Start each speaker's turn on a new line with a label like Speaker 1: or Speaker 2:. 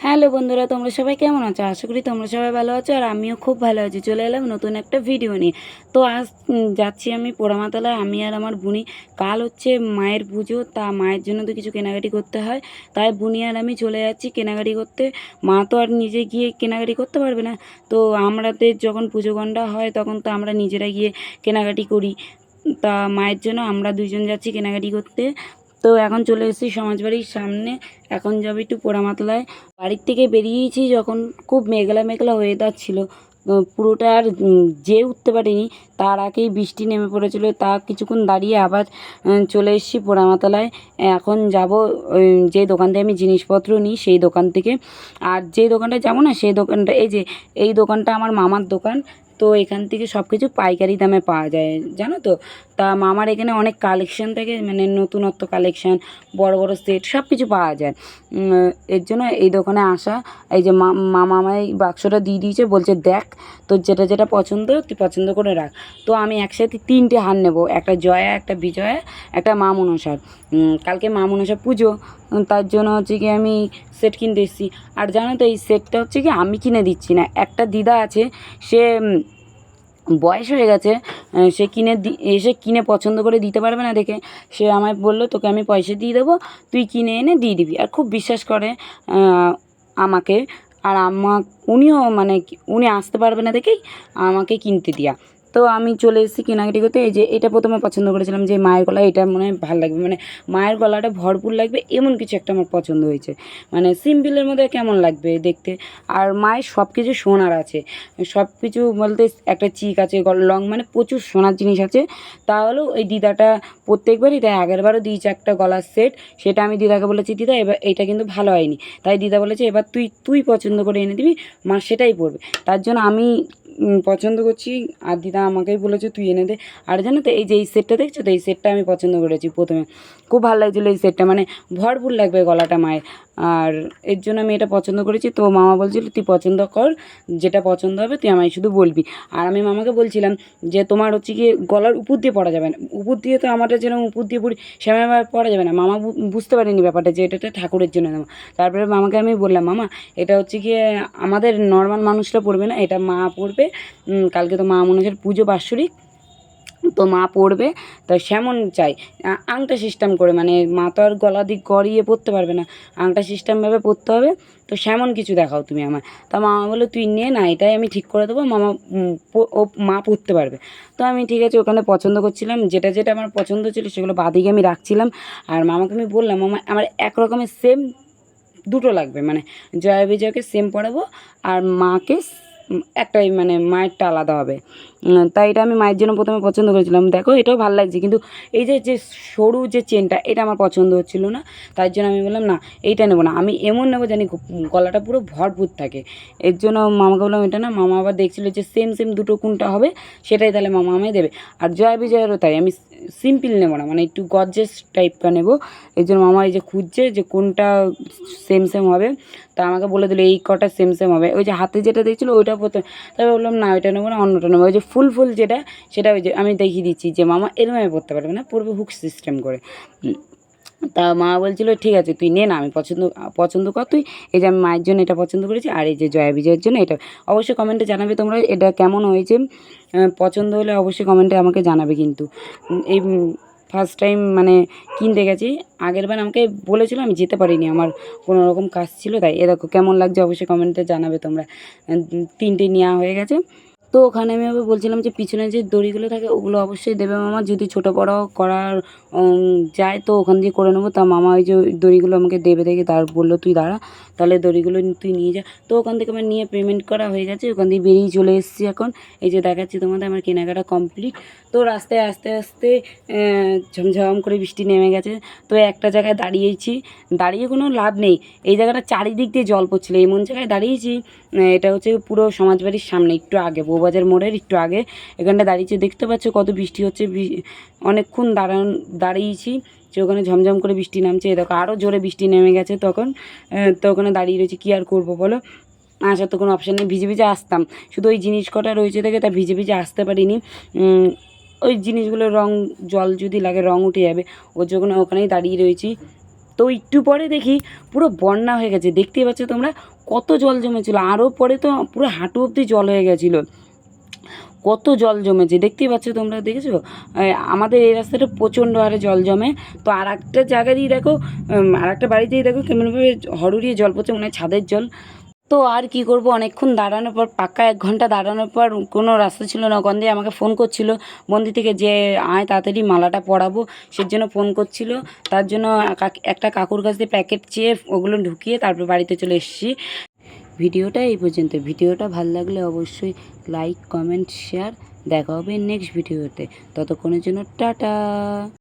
Speaker 1: Hello বন্ধুরা, তোমরা সবাই কেমন আছো? আশা করি তোমরা সবাই ভালো আছো, আর আমিও খুব ভালো আছি। চলে এলাম নতুন একটা ভিডিও নিয়ে। তো আজ যাচ্ছি আমি পোড়ামাতলায়, আমি আর আমার বুনি। কাল হচ্ছে মায়ের পুজো, তা মায়ের জন্য তো কিছু কেনাকাটি করতে হয়, তাই বুনি আর আমি চলে যাচ্ছি কেনাকাটি করতে। মা তো আর নিজে গিয়ে কেনাকাটি করতে পারবে না, তো আমাদের যখন পুজো গন্ডা হয় তখন তো আমরা নিজেরা গিয়ে কেনাকাটি করি। তা মায়ের জন্য আমরা দুজন যাচ্ছি কেনাকাটি করতে। তো এখন চলে এসেছি সমাজবাড়ির সামনে, এখন যাবো একটু পোড়ামাতলায়। বাড়ির থেকে বেরিয়েছি যখন খুব মেঘলা মেঘলা ওয়েদার ছিল, পুরোটা আর যেয়ে উঠতে পারিনি। তার আগেই বৃষ্টি নেমে পড়েছিল, তা কিছুক্ষণ দাঁড়িয়ে আবার চলে এসেছি পোড়ামাতলায়। এখন যাব যে দোকান থেকে আমি জিনিসপত্র নিই সেই দোকান থেকে। আর যে দোকানটা যাবো না সেই দোকানটা, এই দোকানটা আমার মামার দোকান। তো এখান থেকে সব কিছু পাইকারি দামে পাওয়া যায়, জানো তো। তা মামার এখানে অনেক কালেকশান থাকে, মানে নতুনত্ব কালেকশান, বড় বড় সেট সব কিছু পাওয়া যায়। এর জন্য এই দোকানে আসা। এই যে মামা আমায় বাক্সটা দিয়ে দিয়েছে, বলছে দেখ তোর যেটা যেটা পছন্দ তুই পছন্দ করে রাখ। তো আমি একসাথে 3টে হার নেব, একটা জয়া, একটা বিজয়া, একটা মা মনসার। কালকে মা মনসা পুজো, তার জন্য হচ্ছে কি আমি সেট কিনতে এসেছি। আর জানো তো এই সেটটা হচ্ছে কি আমি কিনে দিচ্ছি না, একটা দিদা আছে, সে বয়স হয়ে গেছে, সে এসে কিনে পছন্দ করে দিতে পারবে না দেখে সে আমায় বললো তোকে আমি পয়সা দিয়ে দেবো, তুই কিনে এনে দিয়ে দিবি। আর খুব বিশ্বাস করে আমাকে। আর উনিও মানে উনি আসতে পারবে না দেখেই আমাকে কিনতে দেয়া। তো আমি চলে এসেছি কেনাকাটি করতে। এই যে এটা প্রথমে পছন্দ করেছিলাম যে মায়ের গলা, এটা মনে হয় ভালো লাগবে, মানে মায়ের গলাটা ভরপুর লাগবে এমন কিছু একটা আমার পছন্দ হয়েছে। মানে সিম্পলের মধ্যে কেমন লাগবে দেখতে। আর মায়ের সব কিছু সোনার আছে, সব কিছু বলতে একটা চিক আছে, লং, মানে প্রচুর সোনার জিনিস আছে। তাহলেও এই দিদাটা প্রত্যেকবারই দেয়, আগেরবারও দিয়েছে একটা গলার সেট। সেটা আমি দিদাকে বলেছি দিদা এবার এইটা কিন্তু ভালো হয়নি, তাই দিদা বলেছে এবার তুই তুই পছন্দ করে এনে দিবি, মা সেটাই পরবে। তার জন্য আমি পছন্দ করছি, আর দিদা আমাকেই বলেছে তুই এনে দে। আর জানো তো এই যে এই সেটটা দেখছো তো, এই সেটটা আমি পছন্দ করেছি প্রথমে, খুব ভালো লাগছিলো এই সেটটা, মানে ভরপুর লাগবে গলাটা মায়ের। আর এর জন্য আমি এটা পছন্দ করেছি। তো মামা বলছিল তুই পছন্দ কর, যেটা পছন্দ হবে তুই আমায় শুধু বলবি। আর আমি মামাকে বলছিলাম যে তোমার হচ্ছে গিয়ে গলার উপর দিয়ে পরা যাবে না, উপর দিয়ে তো আমারটা যেরকম উপর দিয়ে পরি সেভাবে আমার পরা যাবে না। মামা বুঝতে পারেনি ব্যাপারটা যে এটা একটা ঠাকুরের জন্য নেওয়া। তারপরে মামাকে আমি বললাম মামা এটা হচ্ছে গিয়ে আমাদের নর্মাল মানুষরা পরবে না, এটা মা পরবে। কালকে তো মা মনসার পুজো বাৎসরিক, তো মা পরবে। তা সেমন চাই, আংটা সিস্টেম করে, মানে মা তো আর গলা দিক গড়িয়ে পরতে পারবে না, আংটা সিস্টেমভাবে পরতে হবে। তো সেমন কিছু দেখাও তুমি আমার। তা মামা বললো তুই নে না, এটাই আমি ঠিক করে দেবো, মামা ও মা পরতে পারবে। তো আমি ঠিক আছে ওখানে পছন্দ করছিলাম, যেটা যেটা আমার পছন্দ ছিল সেগুলো বাদিকে আমি রাখছিলাম। আর মামাকে আমি বললাম মামা আমার এক রকমের সেম দুটো লাগবে, মানে জয়া বিজয়কে সেম পরাবো, আর মাকে একটাই, মানে মায়েরটা আলাদা হবে। তাই এটা আমি মায়ের জন্য প্রথমে পছন্দ করেছিলাম। দেখো এটাও ভালো লাগছে, কিন্তু এই যে যে সরু যে চেনটা এটা আমার পছন্দ হচ্ছিলো না। তার জন্য আমি বললাম না এইটা নেবো না, আমি এমন নেবো জানি গলাটা পুরো ভরপুর থাকে। এর জন্য মামাকে বললাম এটা না। মামা আবার দেখছিলো যে সেম সেম দুটো কোনটা হবে সেটাই তাহলে মামা আমায় দেবে। আর জয়া বিজয়েরও তাই, আমি সিম্পল নেবো না, মানে একটু গর্জেস টাইপটা নেবো। এই জন্য মামা এই যে খুঁজছে যে কোনটা সেম সেম হবে, তা আমাকে বলে দিলো এই কটা সেম সেম হবে। ওই যে হাতে যেটা দেখছিলো ওইটা প্রথমে, তারপরে বললাম না ওইটা নেবো না, অন্যটা নেবো। ওই যে ফুল ফুল যেটা, সেটা ওই যে আমি দেখিয়ে দিচ্ছি যে মামা এরমভাবে পরতে পারবে না, পরবে হুক সিস্টেম করে। তা মা বলছিলো ঠিক আছে তুই নে না, আমি পছন্দ কর তুই। এই যে আমি মায়ের জন্য এটা পছন্দ করেছি, আর এই যে জয়া বিজয়ের জন্য এটা। অবশ্যই কমেন্টে জানাবে তোমরা এটা কেমন হয়েছে, পছন্দ হলে অবশ্যই কমেন্টে আমাকে জানাবে। কিন্তু এই ফার্স্ট টাইম মানে কিনতে গেছি, আগেরবার আমাকে বলেছিলো আমি যেতে পারিনি, আমার কোনো রকম কাজ ছিল তাই। এ দেখো কেমন লাগছে অবশ্যই কমেন্টে জানাবে তোমরা। 3টে নেওয়া হয়ে গেছে। তো ওখানে আমি আবার বলছিলাম যে পিছনে যে দড়িগুলো থাকে ওগুলো অবশ্যই দেবে মামা, যদি ছোটো বড়ো করার যায় তো ওখান দিয়ে করে নেবো। তা মামা ওই যে দড়িগুলো আমাকে দেবে দেখে তার বললো তুই দাঁড়া তাহলে দড়িগুলো তুই নিয়ে যা। তো ওখান থেকে আমার নিয়ে পেমেন্ট করা হয়ে গেছে, ওখান দিয়ে বেরিয়ে চলে এসেছি এখন। এই যে দেখাচ্ছি তোমাদের আমার কেনাকাটা কমপ্লিট। তো রাস্তায় আস্তে আস্তে ঝমঝম করে বৃষ্টি নেমে গেছে। তো একটা জায়গায় দাঁড়িয়েছি, দাঁড়িয়ে কোনো লাভ নেই, এই জায়গাটা চারিদিক দিয়ে জল পড়ছিলো, এমন জায়গায় দাঁড়িয়েছি। এটা হচ্ছে পুরো সমাজবাড়ির সামনে, একটু আগে বউবাজার মোড়ের একটু আগে এখানটা দাঁড়িয়েছি। দেখতে পাচ্ছ কত বৃষ্টি হচ্ছে, অনেকক্ষণ দাঁড়িয়েছি যে ওখানে ঝমঝম করে বৃষ্টি নামছে। এ দেখো আরও জোরে বৃষ্টি নেমে গেছে তখন। তো ওখানে দাঁড়িয়ে রয়েছি, কী আর করবো বলো, আসার তো কোনো অপশান নেই। ভিজে ভিজে আসতাম, শুধু ওই জিনিস কটা রয়েছে দেখে তা ভিজে ভিজে আসতে পারিনি। ওই জিনিসগুলো রং, জল যদি লাগে রং উঠে যাবে, ওর জন্য ওখানেই দাঁড়িয়ে রয়েছি। তো তো একটু পরে দেখি পুরো বন্যা হয়ে গেছে, দেখতেই পাচ্ছ তোমরা কত জল জমেছিল, আরও পরে তো পুরো হাঁটু অবধি জল হয়ে গেছিলো, কত জল জমেছে দেখতেই পাচ্ছ তোমরা, দেখেছো? আমাদের এই রাস্তাটা প্রচণ্ড হারে জল জমে। তো আর একটা জায়গাতেই দেখো, আর একটা বাড়িতেই দেখো কেমনভাবে হরুরিয়ে জল পড়ছে, মনে হয় ছাদের জল। তো আর কি করব, অনেকক্ষণ দাঁড়ানোর পর, পাক্কা 1 ঘন্টা দাঁড়ানোর পর কোনো রাস্তা ছিল না, ওখান দিয়ে আমাকে ফোন করছিল মন্দির থেকে যে আয় তাড়াতাড়ি মালাটা পরাবো, সেজন্য ফোন করছিল। তার জন্য একটা কাকুর কাছ দিয়ে প্যাকেট চেয়ে ওগুলো ঢুকিয়ে তারপর বাড়িতে চলে এসেছি। ভিডিওটা এই পর্যন্ত। ভিডিওটা ভালো লাগলে অবশ্যই লাইক, কমেন্ট, শেয়ার। দেখা হবে নেক্সট ভিডিওতে, ততক্ষণের জন্য টাটা।